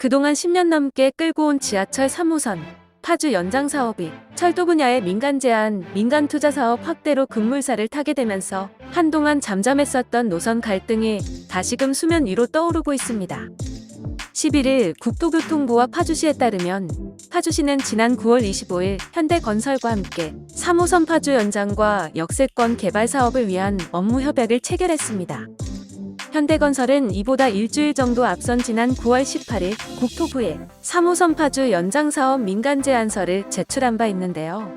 그동안 10년 넘게 끌고 온 지하철 3호선 파주 연장 사업이 철도 분야의 민간 제한, 민간 투자 사업 확대로 급물살을 타게 되면서 한동안 잠잠했었던 노선 갈등이 다시금 수면 위로 떠오르고 있습니다. 11일 국토교통부와 파주시에 따르면 파주시는 지난 9월 25일 현대건설과 함께 3호선 파주 연장과 역세권 개발 사업을 위한 업무 협약을 체결했습니다. 현대건설은 이보다 일주일 정도 앞선 지난 9월 18일 국토부에 3호선 파주 연장 사업 민간 제안서를 제출한 바 있는데요.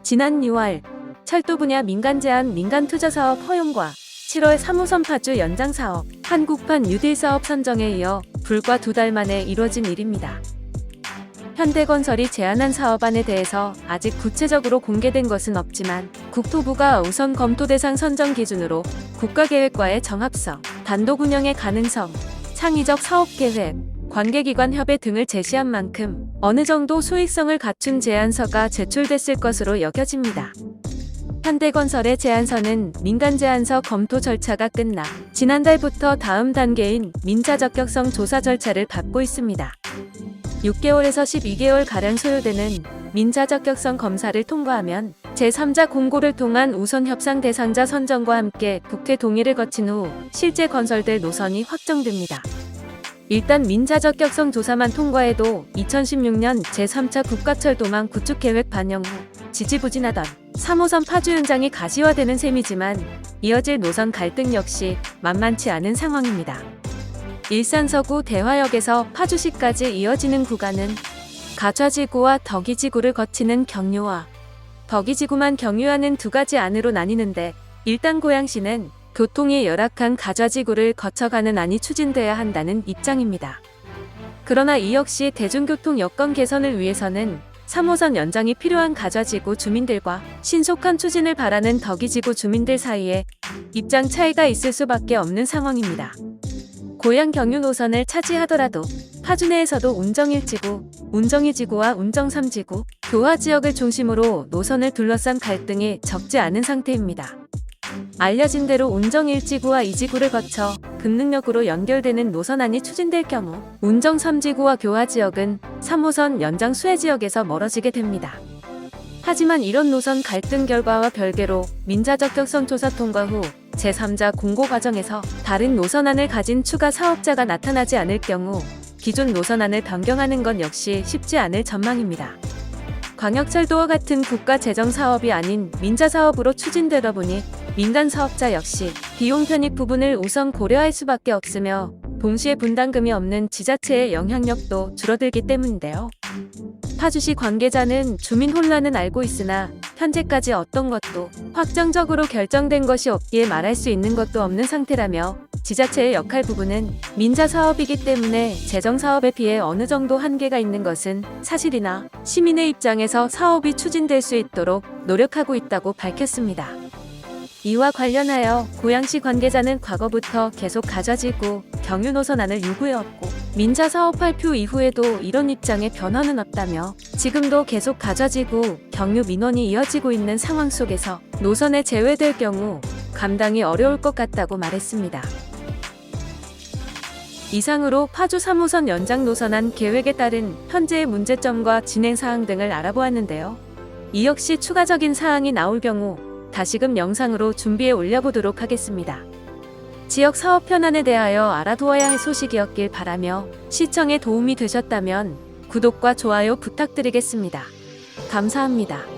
지난 6월 철도 분야 민간 제한 민간 투자 사업 허용과 7월 3호선 파주 연장 사업 한국판 뉴딜 사업 선정에 이어 불과 2달 만에 이뤄진 일입니다. 현대건설이 제안한 사업안에 대해서 아직 구체적으로 공개된 것은 없지만 국토부가 우선 검토 대상 선정 기준으로 국가계획과의 정합성, 단독 운영의 가능성, 창의적 사업계획, 관계기관 협의 등을 제시한 만큼 어느 정도 수익성을 갖춘 제안서가 제출됐을 것으로 여겨집니다. 현대건설의 제안서는 민간 제안서 검토 절차가 끝나 지난달부터 다음 단계인 민자 적격성 조사 절차를 밟고 있습니다. 6개월에서 12개월가량 소요되는 민자 적격성 검사를 통과하면 제3자 공고를 통한 우선 협상 대상자 선정과 함께 국회 동의를 거친 후 실제 건설될 노선이 확정됩니다. 일단 민자 적격성 조사만 통과해도 2016년 제3차 국가철도망 구축계획 반영 후 지지부진하던 3호선 파주 연장이 가시화되는 셈이지만 이어질 노선 갈등 역시 만만치 않은 상황입니다. 일산 서구 대화역에서 파주시까지 이어지는 구간은 가좌지구와 덕이지구를 거치는 경유와 덕이지구만 경유하는 두 가지 안으로 나뉘는데 일단 고양시는 교통이 열악한 가좌지구를 거쳐가는 안이 추진돼야 한다는 입장입니다. 그러나 이 역시 대중교통 여건 개선을 위해서는 3호선 연장이 필요한 가좌지구 주민들과 신속한 추진을 바라는 덕이지구 주민들 사이에 입장 차이가 있을 수밖에 없는 상황입니다. 고양 경유 노선을 차지하더라도 파주 내에서도 운정 1지구, 운정 2지구와 운정 3지구, 교화 지역을 중심으로 노선을 둘러싼 갈등이 적지 않은 상태입니다. 알려진 대로 운정 1지구와 2지구를 거쳐 금능역으로 연결되는 노선안이 추진될 경우 운정 3지구와 교화 지역은 3호선 연장 수혜 지역에서 멀어지게 됩니다. 하지만 이런 노선 갈등 결과와 별개로 민자 적격성 조사 통과 후 제3자 공고 과정에서 다른 노선안을 가진 추가 사업자가 나타나지 않을 경우 기존 노선안을 변경하는 건 역시 쉽지 않을 전망입니다. 광역철도와 같은 국가 재정 사업이 아닌 민자 사업으로 추진되다 보니 민간 사업자 역시 비용 편익 부분을 우선 고려할 수밖에 없으며 동시에 분담금이 없는 지자체의 영향력도 줄어들기 때문인데요. 파주시 관계자는 주민 혼란은 알고 있으나 현재까지 어떤 것도 확정적으로 결정된 것이 없기에 말할 수 있는 것도 없는 상태라며 지자체의 역할 부분은 민자 사업이기 때문에 재정 사업에 비해 어느 정도 한계가 있는 것은 사실이나 시민의 입장에서 사업이 추진될 수 있도록 노력하고 있다고 밝혔습니다. 이와 관련하여 고양시 관계자는 과거부터 계속 가좌지구, 경유 노선안을 요구해왔고 민자 사업 발표 이후에도 이런 입장에 변화는 없다며 지금도 계속 가좌지구, 경유 민원이 이어지고 있는 상황 속에서 노선에 제외될 경우 감당이 어려울 것 같다고 말했습니다. 이상으로 파주 3호선 연장 노선안 계획에 따른 현재의 문제점과 진행 사항 등을 알아보았는데요. 이 역시 추가적인 사항이 나올 경우 다시금 영상으로 준비해 올려보도록 하겠습니다. 지역 사업 현안에 대하여 알아두어야 할 소식이었길 바라며 시청에 도움이 되셨다면 구독과 좋아요 부탁드리겠습니다. 감사합니다.